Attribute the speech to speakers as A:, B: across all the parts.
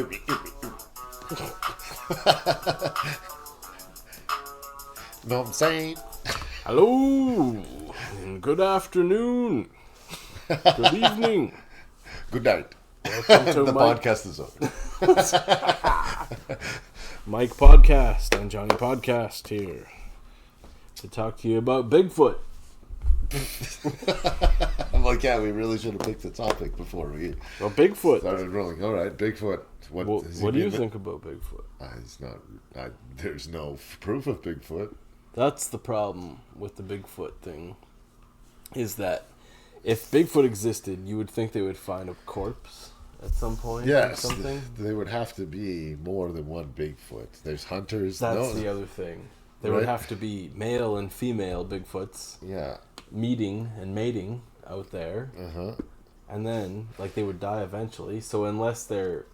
A: Know what I'm saying?
B: Hello, good afternoon, good evening.
A: Good night.
B: Welcome to
A: The
B: Mike,
A: podcast is over.
B: Mike Podcast and Johnny Podcast here to talk to you about Bigfoot.
A: I'm like, yeah, we really should have picked the topic before we
B: Well, Bigfoot.
A: started rolling. All right, Bigfoot.
B: What
A: has he
B: do you
A: been-
B: think about Bigfoot?
A: It's not. There's no proof of Bigfoot.
B: That's the problem with the Bigfoot thing, is that if Bigfoot existed, you would think they would find a corpse at some point
A: Yes,
B: or something.
A: there would have to be more than one Bigfoot. There's hunters.
B: That's the other thing. There would
A: Right.
B: have to be male and female Bigfoots
A: Yeah.
B: meeting and mating out there. And then, like, they would die eventually. So unless they're,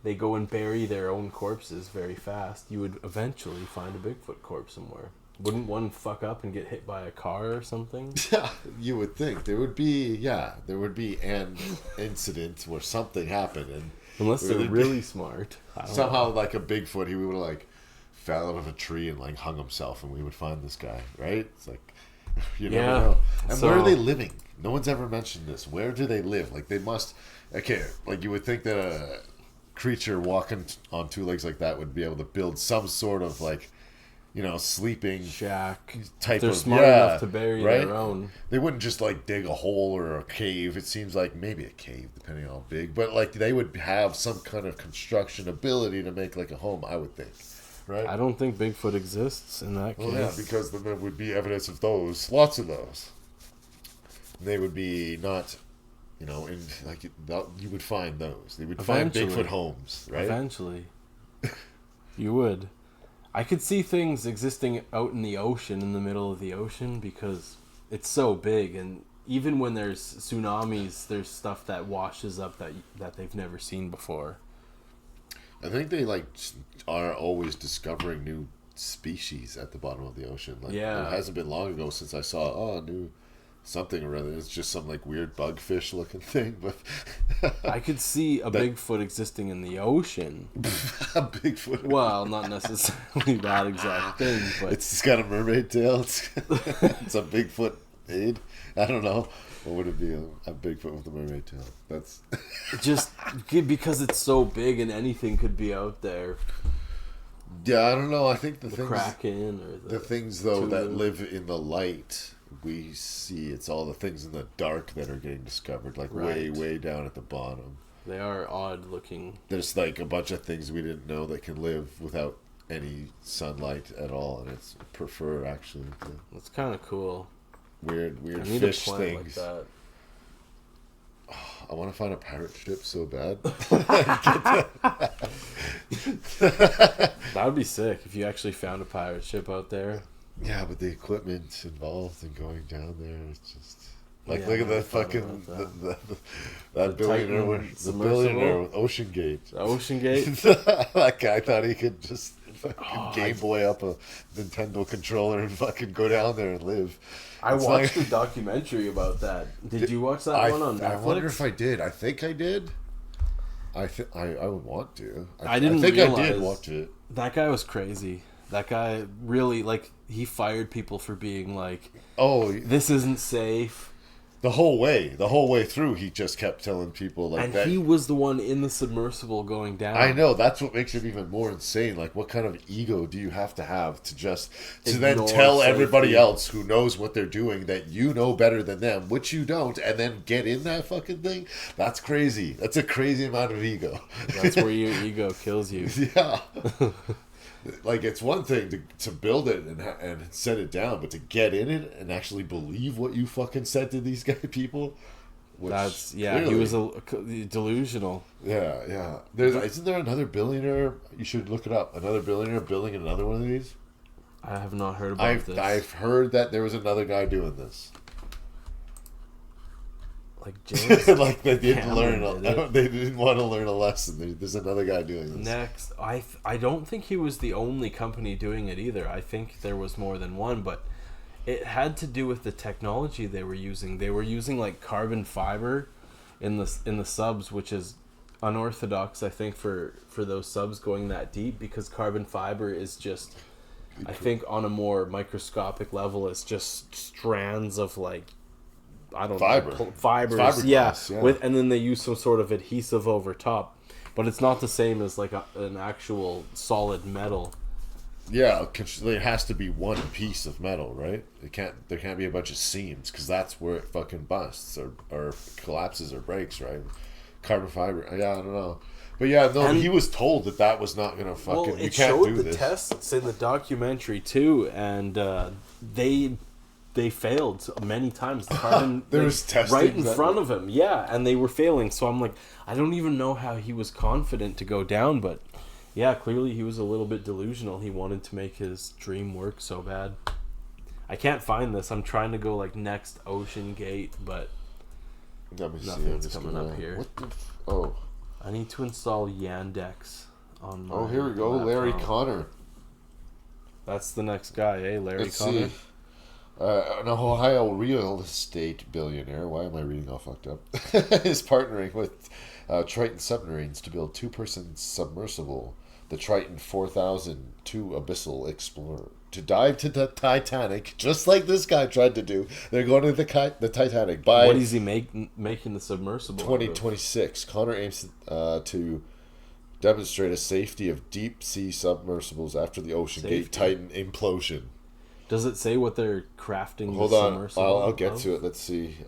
B: they go and bury their own corpses very fast, you would eventually find a Bigfoot corpse somewhere. Wouldn't one fuck up and get hit by a car or something?
A: Yeah, you would think there would be. Yeah, there would be an incident where something happened, and
B: Unless they're really smart. I don't
A: somehow,
B: know.
A: like a Bigfoot, he would like fell out of a tree and like hung himself, and we would find this guy. Right? It's like you never
B: Yeah.
A: know. And
B: So-
A: where are they living? No one's ever mentioned this. Where do they live? Like they must. Okay, like you would think that a creature walking on two legs like that would be able to build some sort of like, sleeping
B: Shack.
A: type
B: They're
A: of
B: smart enough to bury
A: right?
B: their own.
A: They wouldn't just like dig a hole or a cave. It seems like maybe a cave, depending on how big. But like they would have some kind of construction ability to make like a home. I would think, right?
B: I don't think Bigfoot exists in that case.
A: Well, yeah, because then there would be evidence of those, lots of those. And they would be not, in like you would find those. They would
B: Eventually.
A: find Bigfoot homes, right?
B: Eventually. You would. I could see things existing out in the ocean, in the middle of the ocean, because it's so big, and even when there's tsunamis, there's stuff that washes up that they've never seen before.
A: I think they are always discovering new species at the bottom of the ocean. Like,
B: Yeah.
A: it hasn't been long ago since I saw a new something or other. It's just some like weird bugfish looking thing, but
B: I could see a Bigfoot existing in the ocean.
A: a Bigfoot.
B: Well, not necessarily that exact thing, but
A: It's got a mermaid tail. It's a Bigfoot aid. I don't know. What would it be? A Bigfoot with a mermaid tail. That's
B: just because it's so big and anything could be out there.
A: yeah. I don't know. I think the
B: The
A: things,
B: Kraken or
A: the things though that
B: Tulu.
A: live in the light, we see. It's all the things in the dark that are getting discovered, like way,
B: Right.
A: way down at the bottom.
B: They are odd looking.
A: There's like a bunch of things we didn't know that can live without any sunlight at all, and it's prefer actually to
B: It's kind of cool.
A: weird
B: I need
A: fish
B: a plant
A: things.
B: like that.
A: I want to find a pirate ship so bad.
B: That would be sick if you actually found a pirate ship out there.
A: Yeah, but the equipment involved in going down there, it's just like
B: Yeah,
A: look at
B: I
A: that
B: thought
A: fucking
B: about
A: that
B: The
A: billionaire,
B: Titan
A: with, the
B: submersible?
A: billionaire with Ocean Gate.
B: The Ocean Gate.
A: That guy thought he could just fucking
B: Oh,
A: Game Boy up a Nintendo controller and fucking go down there and live.
B: I
A: It's
B: watched
A: like-
B: a documentary about that. Did you watch that one on Netflix?
A: I wonder if I did. I think I did. I would want to.
B: I didn't
A: I think I
B: realize-
A: did watch it.
B: That guy was crazy. That guy really, he fired people for being like,
A: Oh,
B: this isn't safe.
A: the whole way through, he just kept telling people like
B: And
A: that.
B: he was the one in the submersible going down.
A: I know, that's what makes it even more insane. Like, what kind of ego do you have to just to then
B: Ignore
A: tell everybody
B: safety.
A: else who knows what they're doing that you know better than them, which you don't, and then get in that fucking thing? That's crazy. That's a crazy amount of ego.
B: That's where your ego kills you.
A: Yeah. Like, it's one thing to build it and set it down, but to get in it and actually believe what you fucking said to these people. Which
B: He
A: clearly-
B: was delusional.
A: Yeah. Isn't there another billionaire? You should look it up. Another billionaire building another one of these.
B: I have not heard about this.
A: I've heard that there was another guy doing this.
B: Like James
A: Like they didn't
B: Cameron did it.
A: They didn't want to learn a lesson. There's another guy doing this.
B: Next, I don't think he was the only company doing it either. I think there was more than one, but it had to do with the technology they were using. They were using like carbon fiber in the subs, which is unorthodox, I think, for those subs going that deep, because carbon fiber is just, I think, on a more microscopic level, it's just strands of like, I don't know, fibers, yeah. And then they use some sort of adhesive over top, but it's not the same as like an actual solid metal.
A: Yeah, there has to be one piece of metal, right? There can't be a bunch of seams, because that's where it fucking busts or collapses or breaks, right? Carbon fiber. Yeah, I don't know. But yeah, no, and he was told that was not going to fucking...
B: Well, it showed the tests in the documentary too, and they failed many times. The carbon...
A: there was testing
B: right in front of him, yeah, and they were failing. So I'm like, I don't even know how he was confident to go down, but yeah, clearly he was a little bit delusional. He wanted to make his dream work so bad. I can't find this. I'm trying to go like next Ocean Gate, but... nothing's coming up here.
A: What the
B: I need to install Yandex on my
A: here we go.
B: laptop.
A: Larry Connor.
B: That's the next guy, eh? Larry
A: Let's
B: Connor.
A: See. An Ohio real estate billionaire, why am I reading all fucked up, is partnering with Triton Submarines to build two-person submersible, the Triton 4002 Abyssal Explorer, to dive to the Titanic, just like this guy tried to do. They're going to the Titanic by...
B: What is he making the submersible
A: 2026. Connor aims to demonstrate a safety of deep-sea submersibles after the Ocean Gate Titan implosion.
B: Does it say what they're crafting?
A: Hold on, I'll get to it. Let's see.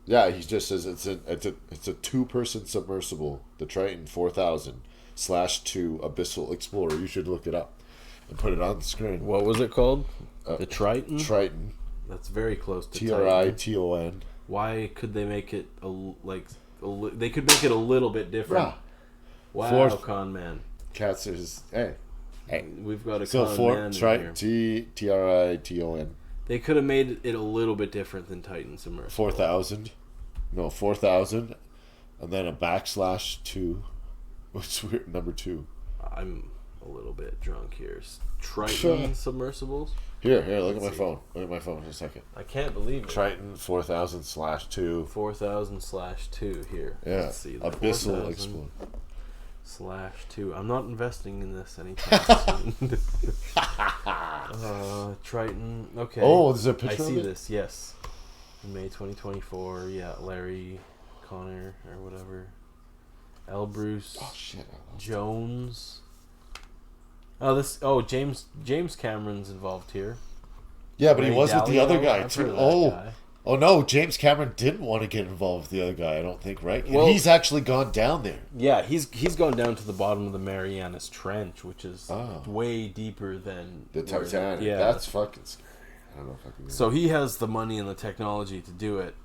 A: Yeah, he just says it's a two-person submersible, the Triton 4000/2 Abyssal Explorer. You should look it up and put it on the screen.
B: What was it called? The Triton.
A: Triton.
B: That's very close to
A: Triton.
B: Why could they make it they could make it a little bit different?
A: Yeah.
B: Wow, con man.
A: Cats is hey.
B: We've got a con man
A: Triton, Triton.
B: They could have made it a little bit different than Titan submersible.
A: 4,000, and then a /2, which weird number 2.
B: I'm a little bit drunk here. Triton submersibles.
A: Here, look at my phone. Look at my phone for a second.
B: I can't believe it.
A: Triton 4000/2.
B: 4000/2 here.
A: Yeah.
B: Let's see.
A: Abyssal Explorer.
B: /2. I'm not investing in this anytime soon. Triton. Okay.
A: Oh, there's a picture.
B: I see this. Yes. In May 2024. Yeah, Larry Connor or whatever. Bruce.
A: Oh shit.
B: Jones. James Cameron's involved here.
A: Yeah, but he was with the other guy too. Oh no, James Cameron didn't want to get involved with the other guy, I don't think, right? Well, he's actually gone down there.
B: Yeah, he's gone down to the bottom of the Marianas Trench, which is way deeper than
A: the Titanic. Yeah, that's fucking scary. I don't know if I can.
B: So he has the money and the technology to do it.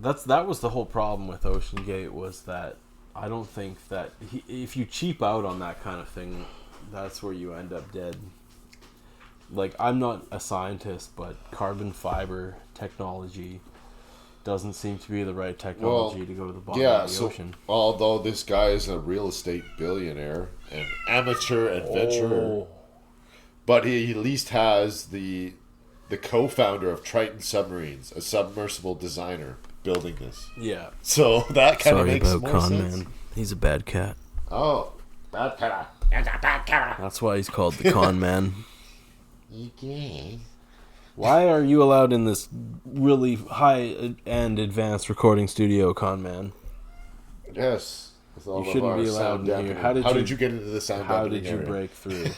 B: That was the whole problem with Ocean Gate, was that I don't think that if you cheap out on that kind of thing, that's where you end up dead. Like, I'm not a scientist, but carbon fiber technology doesn't seem to be the right technology to go to the bottom of the ocean.
A: Although this guy is a real estate billionaire, an amateur adventurer, but he at least has the co-founder of Triton Submarines, a submersible designer, building this.
B: Yeah.
A: So that kind of makes more sense.
B: Sorry about Con Man. He's a bad cat.
A: Oh, bad cat. He's a bad cat.
B: That's why he's called the Con Man.
A: Okay.
B: Why are you allowed in this really high-end advanced recording studio, Con Man?
A: Yes.
B: You shouldn't be allowed in here. How did you
A: get into the sound?
B: How did you break through?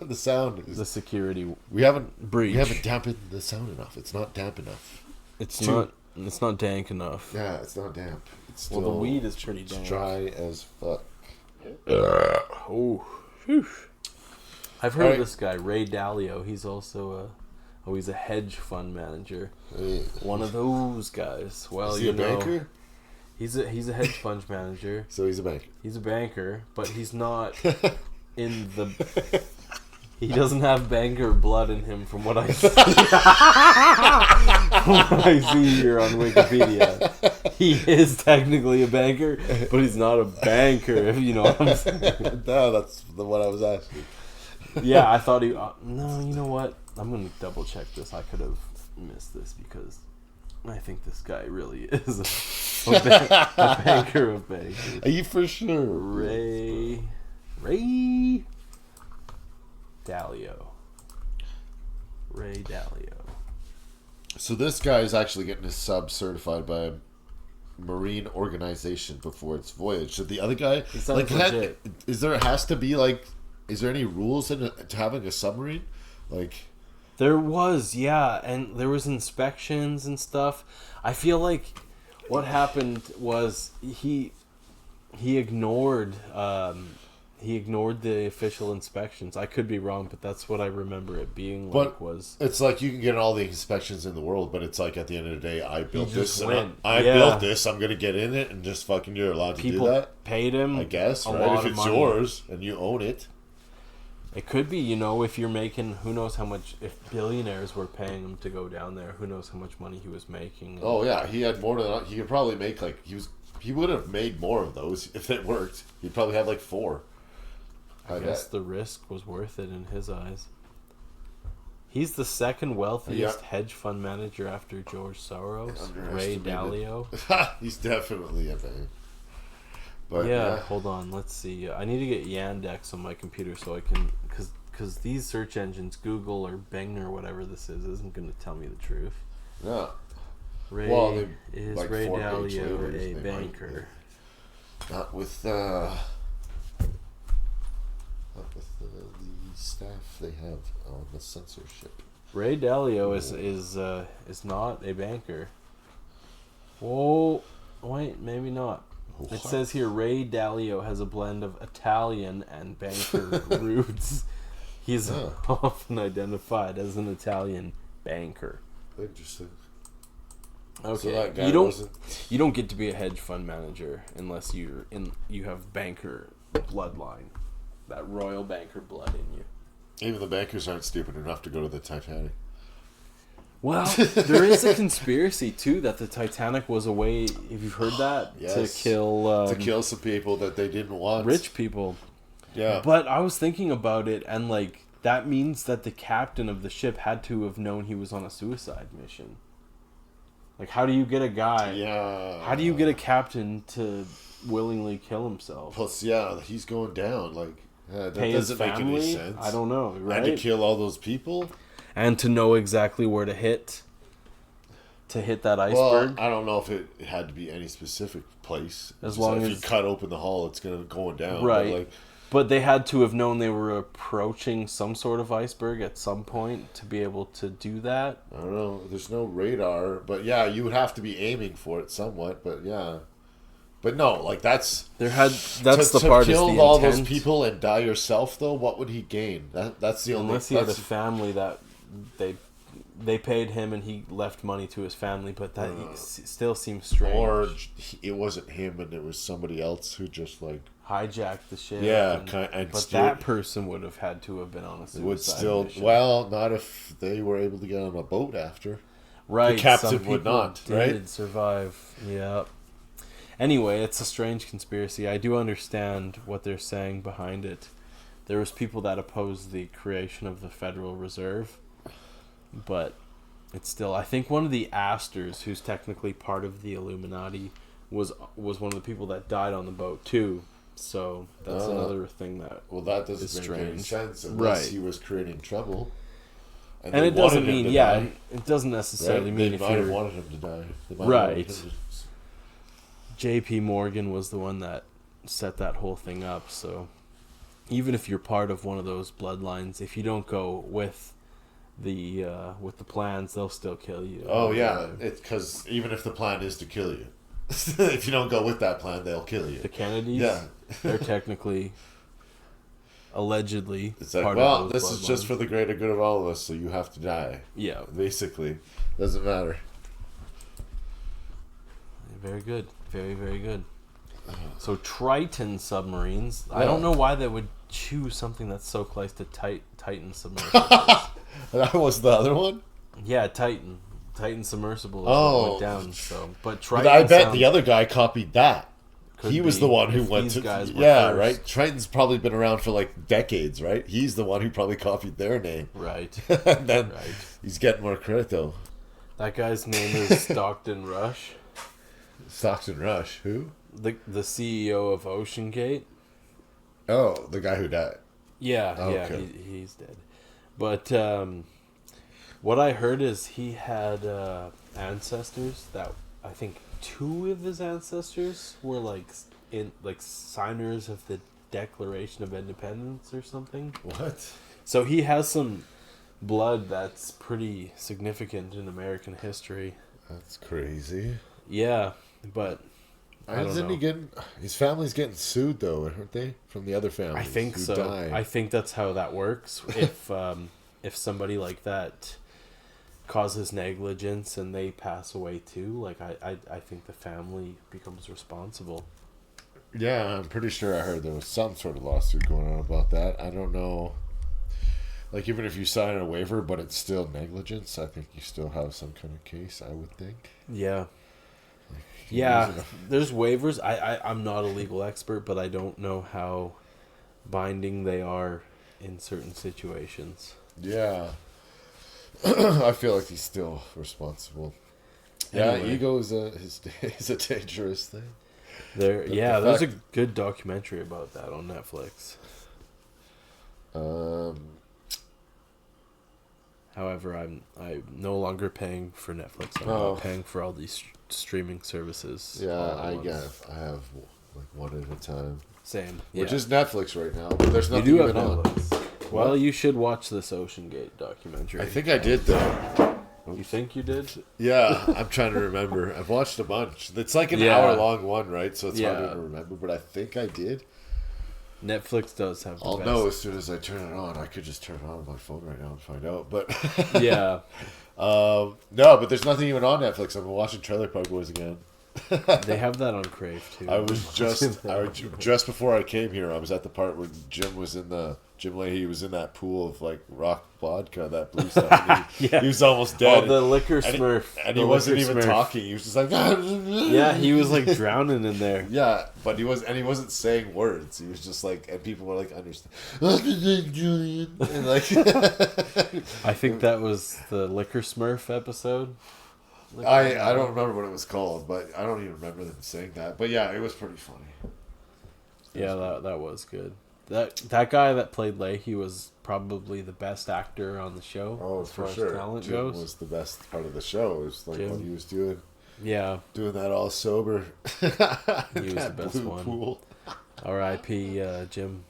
A: The sound is
B: the security.
A: We haven't
B: breach.
A: We haven't dampened the sound enough. It's not damp enough.
B: It's not dank enough.
A: Yeah, it's not damp. It's still,
B: the weed is pretty dank.
A: It's dry as fuck.
B: Oh, whew. I've heard of this guy, Ray Dalio. He's also he's a hedge fund manager. One of those guys. Well,
A: is he a banker?
B: He's a hedge fund manager.
A: So he's a banker.
B: He's a banker, but he's not in the. He doesn't have banker blood in him, from what I see. From what I see here on Wikipedia, he is technically a banker, but he's not a banker. If you know what I'm saying.
A: No, that's what I was asking.
B: Yeah, I thought he. No, you know what? I'm gonna double check this. I could have missed this because I think this guy really is A banker of bankers.
A: Are you for sure?
B: Ray Dalio. Ray Dalio.
A: So this guy is actually getting his sub certified by a marine organization before its voyage. So the other guy,
B: sounds legit.
A: is there any rules to having a submarine? Like,
B: There was, yeah, and there was inspections and stuff. I feel like what happened was he ignored the official inspections. I could be wrong, but that's what I remember it being like.
A: but
B: Was
A: it's like you can get all the inspections in the world, but it's like at the end of the day, I built
B: just
A: this.
B: went.
A: I
B: Yeah.
A: built this. I'm gonna get in it and just fucking you're allowed to
B: people
A: do that.
B: paid him?
A: I guess,
B: a
A: right?
B: lot
A: If
B: of
A: it's
B: money.
A: yours and you own it.
B: It could be, if you're making, who knows how much, if billionaires were paying him to go down there, who knows how much money he was making.
A: Oh yeah, he had more than he could probably make like he would have made more of those if it worked. He'd probably have like 4.
B: I guess the risk was worth it in his eyes. He's the second wealthiest hedge fund manager after George Soros, Ray Dalio.
A: He's definitely a man. But
B: Yeah, hold on, let's see. I need to get Yandex on my computer so I can, because these search engines, Google or Bing or whatever this is, isn't going to tell me the truth.
A: yeah.
B: Ray is
A: like
B: Ray
A: 4 page
B: Dalio
A: labels,
B: a
A: they might
B: banker?
A: Not with the staff they have on the censorship.
B: Ray Dalio is not a banker. Whoa, wait, maybe not. It
A: What?
B: says here Ray Dalio has a blend of Italian and banker roots. He's often identified as an Italian banker.
A: Interesting.
B: Okay,
A: So that guy
B: you don't get to be a hedge fund manager unless you have banker bloodline, that royal banker blood in you.
A: Even the bankers aren't stupid enough to go to the Titanic.
B: Well, there is a conspiracy too that the Titanic was a way. Have you heard that?
A: Yes.
B: To kill
A: Some people that they didn't want.
B: rich people.
A: Yeah.
B: But I was thinking about it, and like that means that the captain of the ship had to have known he was on a suicide mission. Like, how do you get a guy?
A: Yeah.
B: How do you get a captain to willingly kill himself?
A: Plus, yeah, he's going down. Like, that
B: Pay his
A: doesn't make any
B: family?
A: sense.
B: I don't know, right?
A: And to kill all those people?
B: And to know exactly where to hit that iceberg.
A: Well, I don't know if it had to be any specific place.
B: As
A: Just
B: long
A: if
B: as-
A: you cut open the hull, it's going down.
B: Right.
A: But like,
B: But they had to have known they were approaching some sort of iceberg at some point to be able to do that.
A: I don't know. There's no radar, but yeah, you would have to be aiming for it somewhat. But yeah, but no, like that's
B: The part
A: to
B: is
A: kill
B: the
A: all
B: intent.
A: those people and die yourself. Though, what would he gain? That's the only.
B: Unless he had a
A: that's-
B: family that they paid him and he left money to his family, but that still seems strange.
A: or it wasn't him and it was somebody else who just like
B: Hijacked the ship.
A: Yeah,
B: but
A: still-
B: that person would have had to have been on a suicide
A: would still
B: mission.
A: not if they were able to get on a boat after.
B: Right,
A: the captain
B: some
A: would
B: people
A: not,
B: did
A: right?
B: survive. Yeah. Anyway, it's a strange conspiracy. I do understand what they're saying behind it. There was people that opposed the creation of the Federal Reserve, but it's still. I think one of the Astors, who's technically part of the Illuminati, was one of the people that died on the boat too. So that's another thing that.
A: Well, that doesn't
B: It's
A: make any
B: strange.
A: sense unless
B: Right.
A: he was creating trouble.
B: And
A: they
B: it doesn't
A: wanted him
B: mean,
A: to
B: yeah,
A: die,
B: it doesn't necessarily
A: right?
B: mean
A: They
B: if
A: might have
B: you're.
A: wanted him to die. They might have
B: Right.
A: wanted him to-
B: J.P. Morgan was the one that set that whole thing up. So even if you're part of one of those bloodlines, if you don't go with the plans, they'll still kill you.
A: Oh yeah, it's because even if the plan is to kill you, if you don't go with that plan, they'll kill you.
B: The Kennedys,
A: Yeah.
B: they're technically, allegedly,
A: It's like,
B: part
A: well,
B: of
A: this
B: those
A: is just
B: bloodlines.
A: for the greater good of all of us, so you have to die.
B: Yeah,
A: Basically, doesn't matter.
B: very good, very very good. So Triton submarines. I don't know why they would choose something that's so close to Titan submersibles.
A: That was the other one.
B: Yeah, Titan submersible is what
A: Oh.
B: went down. So, but
A: But
B: Triton.
A: I bet
B: sounds-
A: the other guy copied that.
B: Could
A: He was
B: be
A: the one who
B: if
A: went
B: these
A: to.
B: guys were
A: Yeah,
B: first.
A: right. Triton's probably been around for like decades, right? He's the one who probably copied their name.
B: Right.
A: And then
B: Right.
A: he's getting more credit though.
B: That guy's name is Stockton Rush.
A: Stockton Rush. Who?
B: The CEO of Ocean Gate.
A: Oh, the guy who died.
B: Yeah,
A: Oh,
B: yeah,
A: okay.
B: he's dead. But what I heard is he had ancestors that I think two of his ancestors were like signers of the Declaration of Independence or something.
A: What?
B: So he has some blood that's pretty significant in American history.
A: That's crazy.
B: Yeah, but I don't
A: Isn't
B: know.
A: he getting? His family's getting sued though, aren't they? From the other families.
B: I think
A: who
B: so.
A: died.
B: I think that's how that works. If somebody like that causes negligence and they pass away too, like I think the family becomes responsible.
A: Yeah, I'm pretty sure I heard there was some sort of lawsuit going on about that. I don't know. Like, even if you sign a waiver, but it's still negligence, I think you still have some kind of case, I would think.
B: Yeah.
A: You're
B: Yeah,
A: using
B: there's waivers. I'm not a legal expert, but I don't know how binding they are in certain situations.
A: Yeah. I feel like he's still responsible. Yeah,
B: Anyway.
A: ego is is a dangerous thing.
B: There's
A: the
B: a good documentary about that on Netflix. However, I'm no longer paying for Netflix. I'm not paying for all these streaming services.
A: Yeah,
B: all at
A: I
B: once.
A: guess I have like one at a time,
B: Same.
A: which
B: yeah.
A: is Netflix right now. But there's
B: You
A: nothing
B: do have
A: even on.
B: Netflix. Well, you should watch this Ocean Gate documentary.
A: I think I did though.
B: You think you did?
A: Yeah, I'm trying to remember. I've watched a bunch. It's like an
B: Yeah.
A: hour long one, right? So it's
B: Yeah.
A: hard to remember. But I think I did.
B: Netflix does have the
A: I'll
B: best.
A: know as soon as I turn it on. I could just turn it on my phone right now and find out. But
B: Yeah.
A: no, but there's nothing even on Netflix. I'm watching Trailer Park Boys again.
B: They have that on Crave too.
A: I was just before I came here. I was at the part where Jim Leahy was in that pool of like rock vodka, that blue stuff. And
B: Yeah.
A: he was almost dead.
B: Oh, the liquor
A: and he,
B: smurf.
A: and
B: The
A: he wasn't
B: liquor
A: even
B: smurf.
A: talking. He was just like,
B: Yeah, he was like drowning in there.
A: yeah, but he wasn't saying words. He was just like, and people were like, understand, Julian, and like,
B: I think that was the Liquor Smurf episode.
A: I don't remember what it was called, but I don't even remember them saying that. But yeah, it was pretty funny.
B: Yeah, that was good. That guy that played Leahy was probably the best actor on the show.
A: Oh,
B: as
A: for
B: far as
A: sure.
B: talent
A: Jim
B: goes.
A: was the best part of the show. It was like
B: Jim.
A: when he was doing
B: Yeah,
A: that all sober.
B: he was the
A: That
B: best
A: blue
B: one.
A: pool.
B: R.I.P. Jim.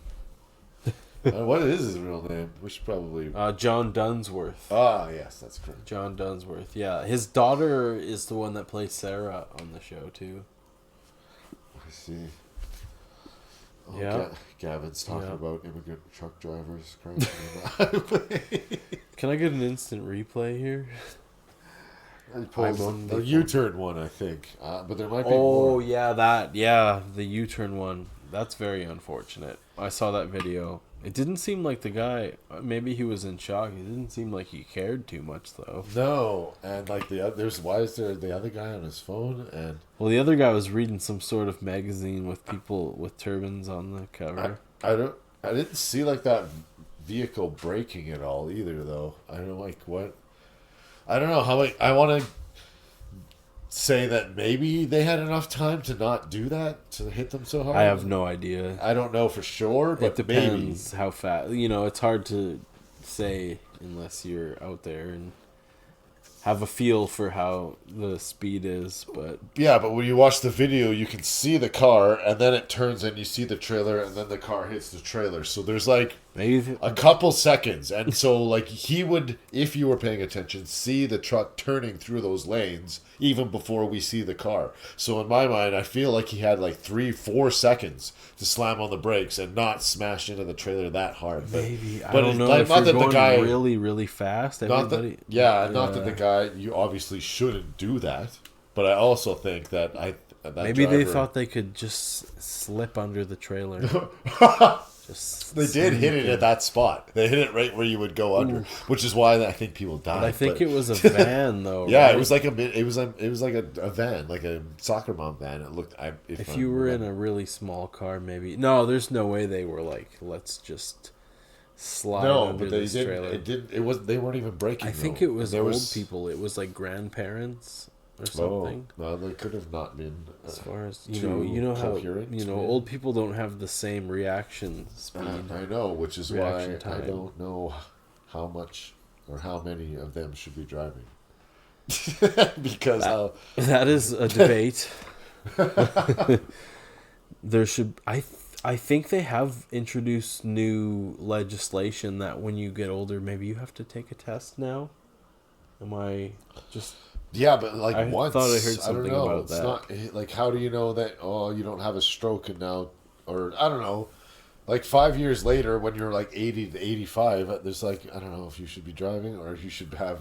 A: What is his real name? We should probably.
B: John Dunsworth.
A: Ah, yes, that's correct.
B: John Dunsworth. Yeah, his daughter is the one that plays Sarah on the show too.
A: I see. Oh,
B: Yeah.
A: Gavin's talking
B: Yeah.
A: about immigrant truck drivers crashing in the highway.
B: Can I get an instant replay here?
A: He pulls
B: on
A: the
B: the
A: U-turn one, I think. But there might be
B: Oh
A: more.
B: yeah, the U-turn one. That's very unfortunate. I saw that video. It didn't seem like the guy. Maybe he was in shock. It didn't seem like he cared too much though.
A: No, and like why is there the other guy on his phone? And
B: Well, the other guy was reading some sort of magazine with people with turbans on the cover.
A: I didn't see like that vehicle braking at all either though. I don't like what. I don't know how I want to say that maybe they had enough time to not do that, to hit them so hard.
B: I have no idea.
A: I don't know for sure,
B: It
A: but
B: depends how fast. It's hard to say unless you're out there and have a feel for how the speed is. But
A: yeah, but when you watch the video, you can see the car, and then it turns, and you see the trailer, and then the car hits the trailer. So there's like
B: maybe
A: a couple seconds, and so like he would, if you were paying attention, see the truck turning through those lanes even before we see the car. So in my mind, I feel like he had like 3-4 seconds to slam on the brakes and not smash into the trailer that hard. But,
B: maybe I
A: but
B: don't
A: it's
B: know
A: like,
B: if
A: not
B: you're
A: that the
B: going
A: guy
B: really really fast.
A: not
B: Everybody,
A: that, yeah, not that the guy, you obviously shouldn't do that, but I also think that
B: maybe they
A: driver-
B: thought they could just slip under the trailer. Just
A: they did hit it at that spot. They hit it right where you would go under, which is why I think people died.
B: But I think
A: but-
B: it was a van though.
A: yeah,
B: right?
A: it was like a van, like a soccer mom van. It looked.
B: If you were in a really small car, maybe no. There's no way they were like, let's just slide under
A: but they
B: this trailer.
A: didn't. It was. They weren't even braking.
B: I think
A: though.
B: it was
A: There
B: old people. It was like grandparents or something.
A: Oh, well, they could have not been.
B: As far as
A: too
B: how
A: coherent,
B: old people don't have the same reaction speed.
A: I know, which is why
B: Reaction time.
A: I don't know how much or how many of them should be driving. Because
B: That is a debate. There should I think they have introduced new legislation that when you get older, maybe you have to take a test now. Am I just?
A: Yeah, but like
B: I
A: once
B: thought I heard
A: I don't
B: something
A: know.
B: about
A: It's
B: that.
A: not like, how do you know that? Oh, you don't have a stroke and now, or I don't know. Like 5 years later, when you're like 80 to 85, there's like, I don't know if you should be driving or if you should have.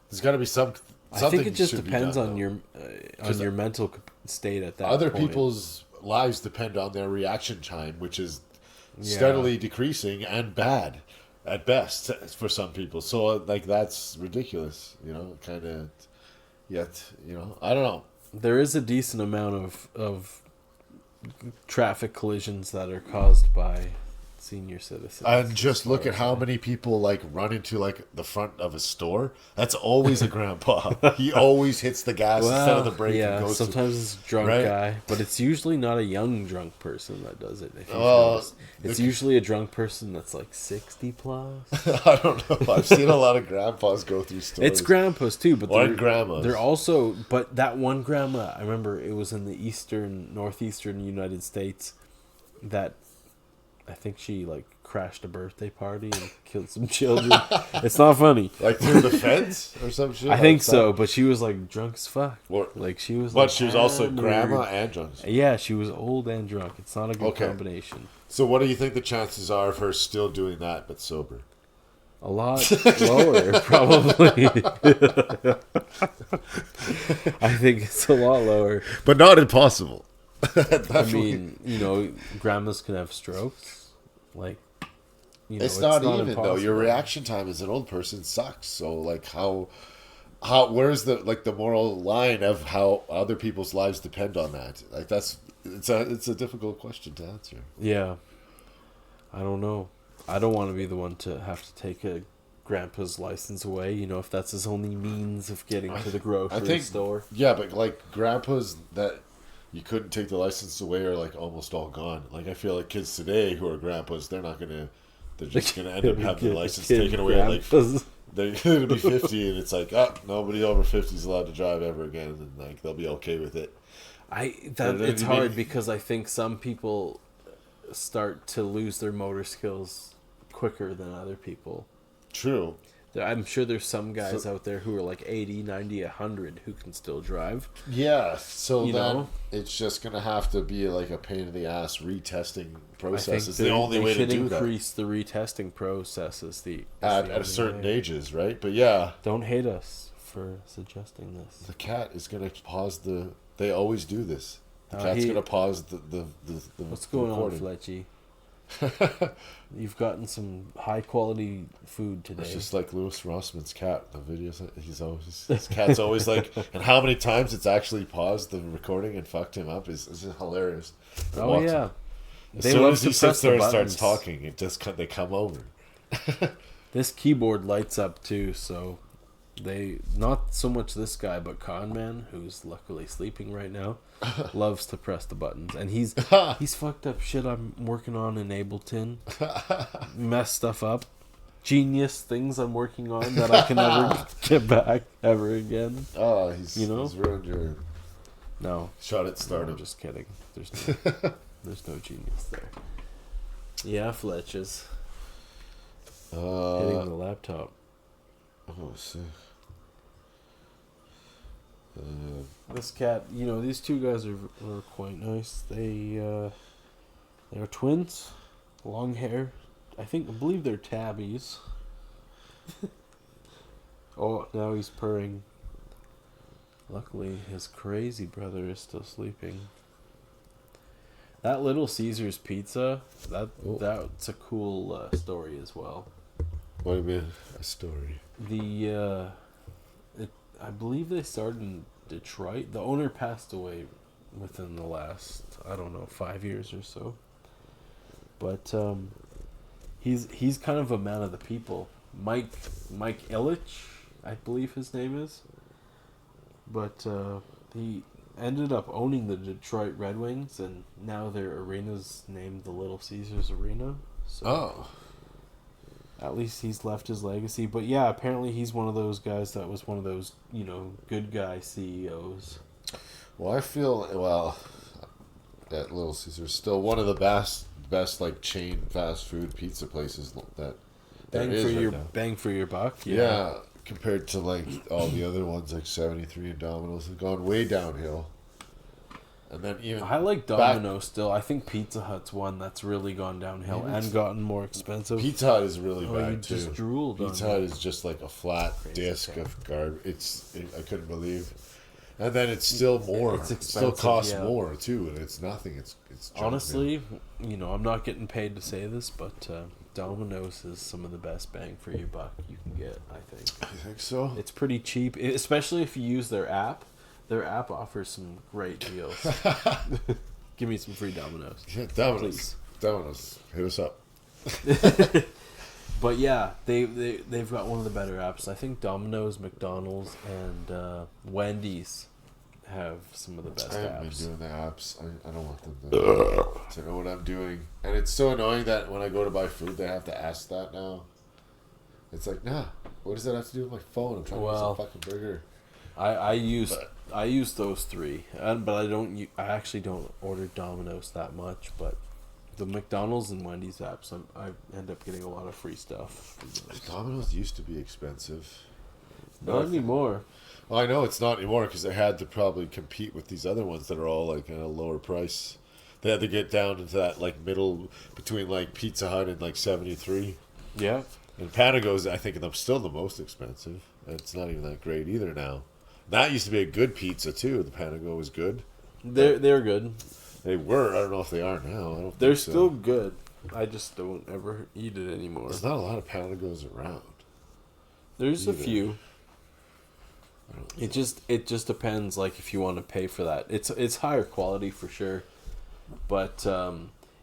A: There's got to be something.
B: I think it just
A: should be
B: depends
A: done,
B: on
A: though.
B: your mental state at that.
A: Other
B: point.
A: people's lives depend on their reaction time, which is
B: Yeah.
A: steadily decreasing and bad at best for some people. So like that's ridiculous, kind of. Yet, I don't know.
B: There is a decent amount of traffic collisions that are caused by senior citizens.
A: And just look at how many people like run into like the front of a store. That's always a grandpa. He always hits the gas instead of the brake.
B: Yeah,
A: and goes
B: sometimes it's a drunk
A: right?
B: guy, but it's usually not a young drunk person that does it. If you've
A: Well,
B: noticed. It's usually a drunk person that's like 60 plus.
A: I don't know. I've seen a lot of grandpas go through stores.
B: It's grandpas too, but
A: Or grandmas.
B: They're also, but that one grandma, I remember it was in the northeastern United States, that I think she like crashed a birthday party and killed some children. It's not funny.
A: Like through the fence or some shit.
B: I think
A: like
B: so,
A: that?
B: but she was like drunk as fuck.
A: Or-
B: Like she was.
A: But
B: like,
A: she was also
B: hammered.
A: grandma and drunk.
B: Yeah, she was old and drunk. It's not a good
A: Okay.
B: combination.
A: So what do you think the chances are of her still doing that but sober?
B: A lot lower, probably. I think it's a lot lower.
A: But not impossible.
B: I mean, grandmas can have strokes. Like,
A: it's not even though.
B: impossible.
A: Your reaction time as an old person sucks. So like how where's the moral line of how other people's lives depend on that? Like it's a difficult question to answer.
B: Yeah. I don't know. I don't want to be the one to have to take a grandpa's license away, if that's his only means of getting to the grocery store.
A: Yeah, but like grandpas that you couldn't take the license away are like almost all gone. Like I feel like kids today who are grandpas, they're just gonna end up having their license taken away.
B: Grandpas.
A: Like they're gonna be 50, and it's like, nobody over 50 is allowed to drive ever again, and like they'll be okay with it.
B: It's hard because I think some people start to lose their motor skills quicker than other people.
A: True.
B: I'm sure there's some guys out there who are like 80, 90, 100 who can still drive.
A: Yeah, so
B: You
A: then
B: know?
A: it's just gonna have to be like a pain in the ass retesting
B: I
A: process.
B: think
A: Is the only way to
B: should
A: do that
B: increase the retesting processes.
A: at a certain ages, right? But yeah,
B: Don't hate us for suggesting this.
A: the cat is gonna pause the. They always do this. The cat's
B: he-
A: gonna pause the
B: What's going
A: recording.
B: on, Fletchy? You've gotten some high quality food today.
A: It's just like Louis Rossman's cat. The videos, his cat's always like, and how many times it's actually paused the recording and fucked him up is hilarious.
B: Oh
A: Watch
B: yeah,
A: it. As
B: they
A: soon
B: love
A: as
B: to
A: he
B: press
A: sits there
B: the
A: and starts
B: buttons.
A: talking, they come over.
B: This keyboard lights up too, so they not so much this guy, but Conman, who's luckily sleeping right now, loves to press the buttons, and he's fucked up shit I'm working on in Ableton, messed stuff up, genius things I'm working on that I can never get back ever again.
A: Oh, he's
B: he's
A: ruined your
B: No,
A: shot at
B: I'm
A: stardom.
B: just kidding. There's no genius there. Yeah, Fletches hitting the laptop.
A: Oh, sick.
B: This cat, these two guys are quite nice. They're twins, long hair. I believe they're tabbies. Oh, now he's purring. Luckily, his crazy brother is still sleeping. That Little Caesars pizza, that's a cool story as well.
A: What do you mean, a story?
B: I believe they started in Detroit. The owner passed away within the last, 5 years or so. But he's kind of a man of the people. Mike Ilitch, I believe his name is. But he ended up owning the Detroit Red Wings, and now their arena's named the Little Caesars Arena. So
A: Oh.
B: at least he's left his legacy. But yeah, apparently he's one of those guys that was one of those, good guy CEOs.
A: Well, I feel that Little Caesars still one of the best like chain fast food pizza places that there is right now.
B: Bang for your buck.
A: Yeah, compared to like all the other ones like 73 and Domino's have gone way downhill. And then even
B: I like Domino's still. I think Pizza Hut's one that's really gone downhill and gotten more expensive.
A: Pizza Hut is really bad
B: you
A: too.
B: just drooled on
A: Pizza Hut is just like a flat disc of garbage. I couldn't believe. And then it's still more.
B: It's
A: It still
B: expensive,
A: costs
B: yeah.
A: more too, and it's nothing. It's junk,
B: Honestly, I'm not getting paid to say this, but Domino's is some of the best bang for your buck you can get, I think.
A: You think so?
B: It's pretty cheap, especially if you use their app. Their app offers some great deals. Give me some free Domino's.
A: Yeah, Domino's.
B: Please.
A: Domino's, hit us up.
B: But yeah, they've got one of the better apps. I think Domino's, McDonald's, and Wendy's have some of the best
A: I haven't
B: apps.
A: been doing the apps. I don't want them to know what I'm doing. And it's so annoying that when I go to buy food, they have to ask that now. It's like, nah, what does that have to do with my phone? I'm trying to get some fucking burger.
B: I use those three, but I actually don't order Domino's that much. But the McDonald's and Wendy's apps, I end up getting a lot of free stuff.
A: Domino's used to be expensive.
B: Not anymore.
A: Well, I know it's not anymore because they had to probably compete with these other ones that are all like at a lower price. They had to get down into that like middle between like Pizza Hut and like 73.
B: Yeah.
A: And Panago's, I think, still the most expensive. It's not even that great either now. That used to be a good pizza too. The Panago was good.
B: They're good.
A: They were. I don't know if they are now. I don't.
B: They're
A: think so.
B: still good. I just don't ever eat it anymore.
A: There's not a lot of Panagos around.
B: There's a
A: either.
B: few. It just depends. Like if you want to pay for that, it's higher quality for sure. But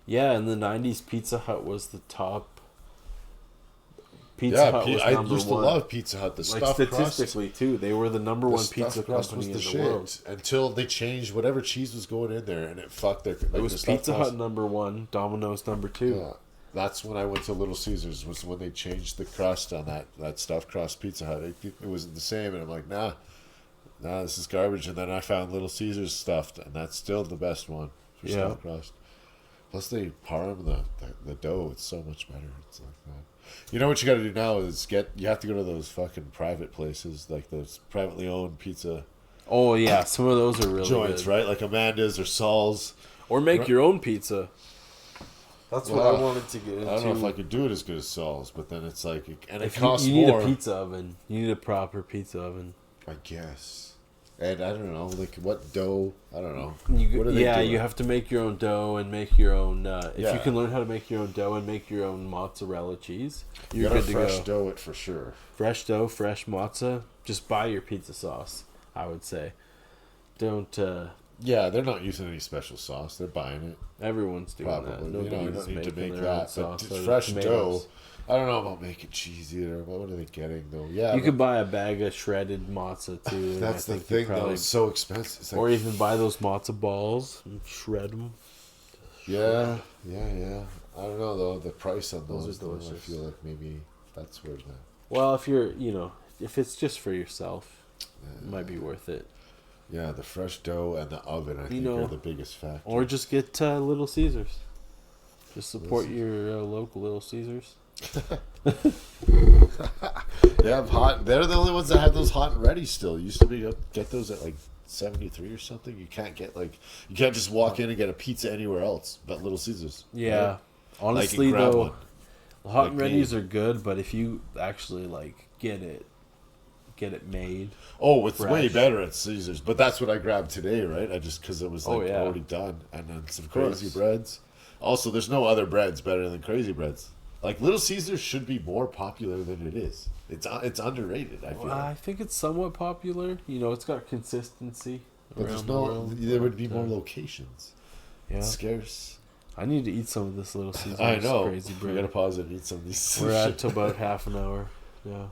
B: yeah, in the '90s, Pizza Hut was the top. Pizza Hut was
A: I
B: number
A: used to
B: one.
A: love Pizza Hut. The
B: Like
A: stuffed
B: statistically
A: crust,
B: too, they were the number
A: the
B: one
A: stuffed
B: pizza
A: crust
B: company
A: was
B: in
A: the
B: the
A: shit
B: world.
A: until they changed whatever cheese was going in there, and it fucked their. Like,
B: It was
A: the stuffed
B: Pizza
A: crust.
B: Hut number one, Domino's number two.
A: Yeah, that's when I went to Little Caesars. Was when they changed the crust on that stuffed crust Pizza Hut. It wasn't the same, and I'm like, nah, this is garbage. And then I found Little Caesars stuffed, and that's still the best one for
B: Yeah.
A: stuffed crust. Plus they parm the dough. It's so much better. It's like that. You know what you got to do now is you have to go to those fucking private places, like those privately owned pizza
B: Oh yeah, some of those are really
A: joints,
B: good.
A: right? Like Amanda's or Saul's.
B: Or make your own pizza. That's what
A: Well,
B: I wanted to get into.
A: I don't know if I could do it as good as Saul's, but then it's like, and it
B: If
A: costs
B: you need
A: more.
B: a pizza oven. You need a proper pizza oven.
A: I guess. And I don't know, like what dough? I don't know.
B: You,
A: What are they doing?
B: you have to make your own dough and make your own. If
A: Yeah.
B: you can learn how to make your own dough and make your own mozzarella cheese,
A: You
B: you're
A: gotta
B: good to
A: fresh
B: go.
A: dough it for sure.
B: Fresh dough, fresh mozza. Just buy your pizza sauce. I would say, don't.
A: Yeah, they're not using any special sauce. They're buying it.
B: Everyone's doing that.
A: Probably.
B: Nobody's
A: You don't need to
B: making
A: make
B: their own
A: that. But
B: sauce
A: just
B: out of
A: fresh
B: tomatoes.
A: dough. I don't know about making cheese either. What are they getting though? Yeah,
B: You
A: but
B: could buy a bag of shredded mozza too. and
A: that's
B: I
A: the
B: think you
A: thing though.
B: probably-
A: It's so expensive. It's like,
B: Or even buy those matzo balls and shred them.
A: yeah. I don't know though. The price on
B: Those
A: those,
B: are
A: though, I
B: delicious.
A: feel like maybe that's where the
B: Well, if you're, if it's just for yourself, it might be worth it.
A: the fresh dough and the oven. I think
B: know,
A: are the biggest factor.
B: Or just get Little Caesars. Just support
A: Little
B: your local Little Caesars.
A: They have hot. They're the only ones that have those hot and ready still. Used to be get those at like 73 or something. You can't just walk in and get a pizza anywhere else but Little Caesars.
B: Yeah.
A: Right?
B: Honestly,
A: Like, grab
B: though,
A: one.
B: hot
A: Like
B: and readies are good, but if you actually get it made.
A: Oh, it's way
B: fresh.
A: better at Caesars. But that's what I grabbed today, right? I just because it was
B: Oh,
A: like
B: yeah.
A: already done, and then some
B: course.
A: crazy breads. Also, there's no other breads better than crazy breads. Like Little Caesars should be more popular than it is. It's underrated. I feel.
B: Well, I
A: Like.
B: think it's somewhat popular. It's got consistency.
A: But there's
B: around the
A: no.
B: world,
A: There would be
B: but,
A: more locations.
B: Yeah.
A: It's scarce.
B: I need to eat some of this Little Caesars
A: I know.
B: crazy
A: We
B: bread.
A: gotta pause it and eat some of these.
B: We're at about half an hour. Yeah.